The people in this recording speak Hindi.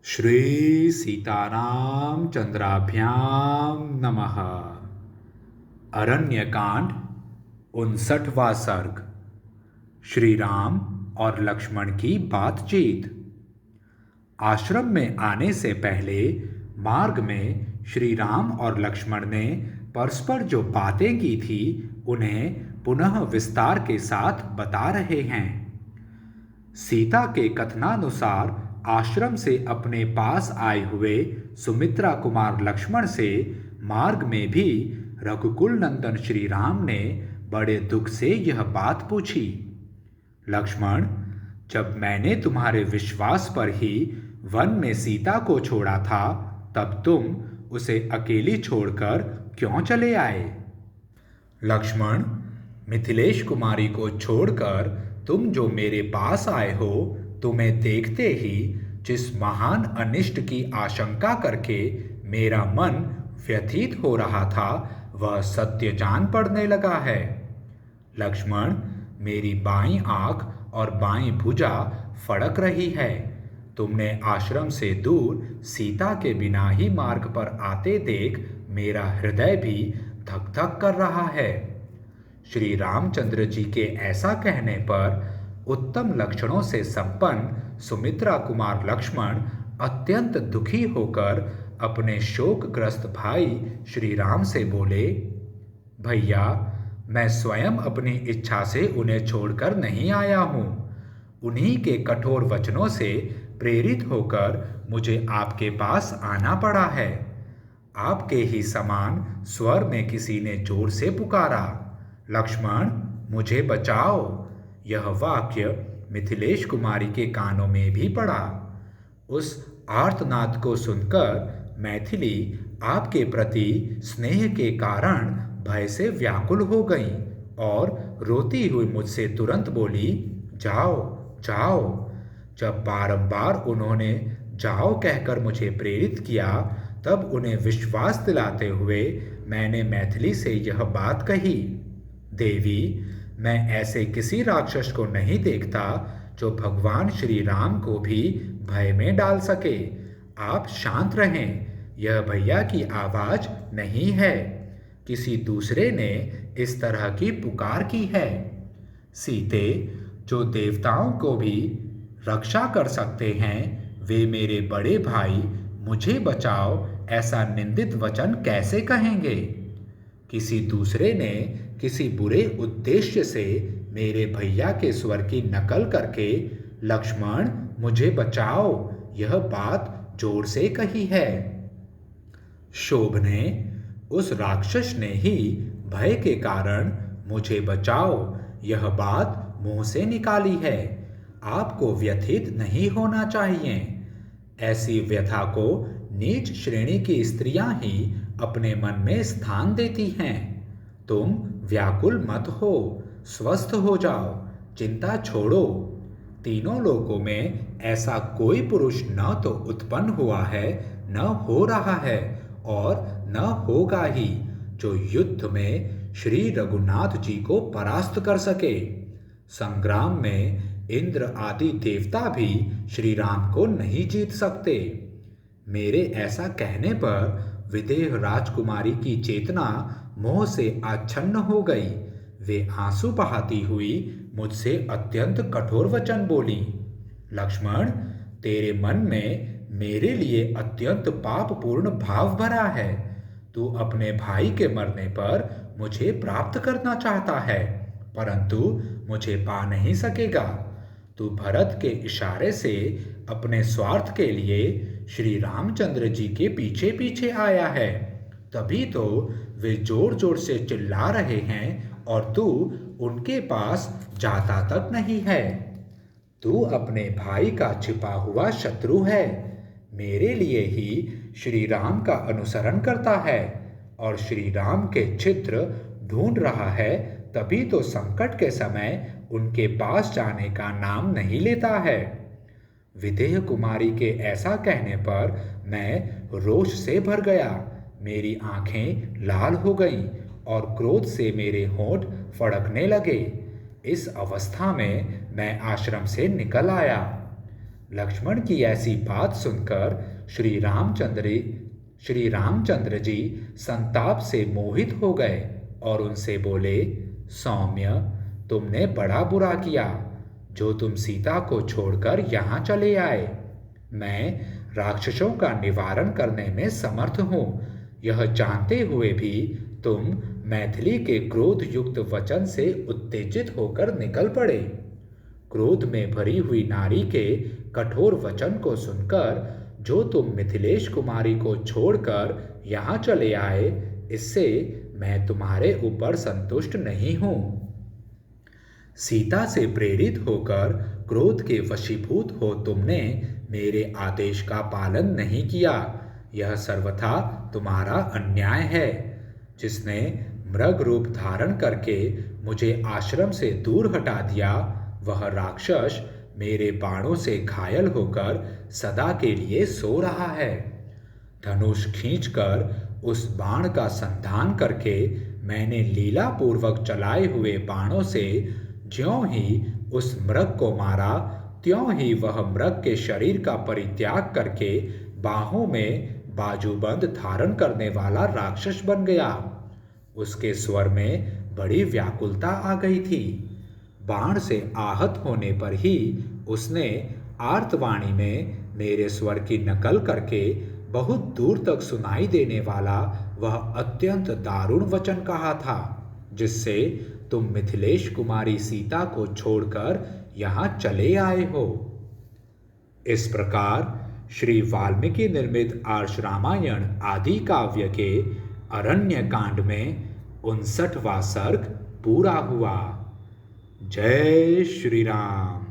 श्री सीताराम चंद्राभ्याम नमः। अरण्यकांड 59वां सर्ग। श्री राम और लक्ष्मण की बातचीत। आश्रम में आने से पहले मार्ग में श्री राम और लक्ष्मण ने परस्पर जो बातें की थी उन्हें पुनः विस्तार के साथ बता रहे हैं। सीता के कथनानुसार आश्रम से अपने पास आए हुए सुमित्रा कुमार लक्ष्मण से मार्ग में भी रघुकुल नंदन श्री राम ने बड़े दुख से यह बात पूछी। लक्ष्मण, जब मैंने तुम्हारे विश्वास पर ही वन में सीता को छोड़ा था तब तुम उसे अकेली छोड़कर क्यों चले आए? लक्ष्मण, मिथिलेश कुमारी को छोड़कर तुम जो मेरे पास आए हो, तुम्हें देखते ही जिस महान अनिष्ट की आशंका करके मेरा मन व्यथित हो रहा था वह सत्य जान पड़ने लगा है। लक्ष्मण, मेरी बाईं आंख और बाईं भुजा फड़क रही है। तुमने आश्रम से दूर सीता के बिना ही मार्ग पर आते देख मेरा हृदय भी धक धक कर रहा है। श्री रामचंद्र जी के ऐसा कहने पर उत्तम लक्षणों से संपन्न सुमित्रा कुमार लक्ष्मण अत्यंत दुखी होकर अपने शोकग्रस्त भाई श्री राम से बोले, भैया, मैं स्वयं अपनी इच्छा से उन्हें छोड़कर नहीं आया हूँ। उन्हीं के कठोर वचनों से प्रेरित होकर मुझे आपके पास आना पड़ा है। आपके ही समान स्वर में किसी ने जोर से पुकारा, लक्ष्मण, मुझे बचाओ। यह वाक्य मिथिलेश कुमारी के कानों में भी पड़ा। उस आर्तनाद को सुनकर मैथिली आपके प्रति स्नेह के कारण भय से व्याकुल हो गई और रोती हुई मुझसे तुरंत बोली, जाओ जाओ। जब बारंबार उन्होंने जाओ कहकर मुझे प्रेरित किया तब उन्हें विश्वास दिलाते हुए मैंने मैथिली से यह बात कही, देवी, मैं ऐसे किसी राक्षस को नहीं देखता जो भगवान श्री राम को भी भय में डाल सके। आप शांत रहें, यह भैया की आवाज नहीं है। किसी दूसरे ने इस तरह की पुकार की है। सीते, जो देवताओं को भी रक्षा कर सकते हैं, वे मेरे बड़े भाई मुझे बचाओ ऐसा निंदित वचन कैसे कहेंगे? किसी दूसरे ने किसी बुरे उद्देश्य से मेरे भैया के स्वर की नकल करके लक्ष्मण मुझे बचाओ यह बात जोर से कही है। शोभ ने, उस राक्षस ने ही भय के कारण मुझे बचाओ यह बात मुंह से निकाली है। आपको व्यथित नहीं होना चाहिए। ऐसी व्यथा को नीच श्रेणी की स्त्रियां ही अपने मन में स्थान देती हैं। तुम व्याकुल मत हो, स्वस्थ हो जाओ, चिंता छोड़ो। तीनों लोकों में ऐसा कोई पुरुष न तो उत्पन्न हुआ है, न हो रहा है और न होगा ही जो युद्ध में श्री रघुनाथ जी को परास्त कर सके। संग्राम में इंद्र आदि देवता भी श्री राम को नहीं जीत सकते। मेरे ऐसा कहने पर विदेह राजकुमारी की चेतना मोह से आच्छन्न हो गई। वे आंसू बहाती हुई मुझसे अत्यंत कठोर वचन बोली, लक्ष्मण, तेरे मन में मेरे लिए अत्यंत पापपूर्ण भाव भरा है। तू अपने भाई के मरने पर मुझे प्राप्त करना चाहता है, परंतु मुझे पा नहीं सकेगा। तू भरत के इशारे से अपने स्वार्थ के लिए श्री रामचंद्र जी के पीछे पीछे आया है, तभी तो वे जोर जोर से चिल्ला रहे हैं और तू उनके पास जाता तक नहीं है। तू अपने भाई का छिपा हुआ शत्रु है, मेरे लिए ही श्री राम का अनुसरण करता है और श्री राम के छिद्र ढूंढ रहा है, तभी तो संकट के समय उनके पास जाने का नाम नहीं लेता है। विदेह कुमारी के ऐसा कहने पर मैं रोष से भर गया। मेरी आंखें लाल हो गईं और क्रोध से मेरे होंठ फड़कने लगे। इस अवस्था में मैं आश्रम से निकल आया। लक्ष्मण की ऐसी बात सुनकर श्री रामचंद्र जी संताप से मोहित हो गए और उनसे बोले, सौम्य, तुमने बड़ा बुरा किया जो तुम सीता को छोड़कर यहाँ चले आए। मैं राक्षसों का निवारण करने में समर्थ हूँ, यह जानते हुए भी तुम मैथिली के क्रोध युक्त वचन से उत्तेजित होकर निकल पड़े। क्रोध में भरी हुई नारी के कठोर वचन को सुनकर जो तुम मिथिलेश कुमारी को छोड़कर यहाँ चले आए, इससे मैं तुम्हारे ऊपर संतुष्ट नहीं हूँ। सीता से प्रेरित होकर क्रोध के वशीभूत हो तुमने मेरे आदेश का पालन नहीं किया, यह सर्वथा तुम्हारा अन्याय है। जिसने मृग रूप धारण करके मुझे आश्रम से दूर हटा दिया, वह राक्षस मेरे बाणों से घायल होकर सदा के लिए सो रहा है। धनुष खींचकर उस बाण का संधान करके मैंने लीला पूर्वक चलाए हुए बाणों से ज्यों ही उस मृग को मारा, त्यों ही वह मृग के शरीर का परित्याग करके बाहों में बाजूबंद धारण करने वाला राक्षस बन गया। उसके स्वर में बड़ी व्याकुलता आ गई थी। बाण से आहत होने पर ही उसने आर्तवाणी में मेरे स्वर की नकल करके बहुत दूर तक सुनाई देने वाला वह अत्यंत दारुण वचन कहा था, जिससे तुम मिथिलेश कुमारी सीता को छोड़कर यहाँ चले आए हो। इस प्रकार श्री वाल्मीकि निर्मित आर्ष रामायण आदि काव्य के अरण्य कांड में 59वां सर्ग पूरा हुआ। जय श्री राम।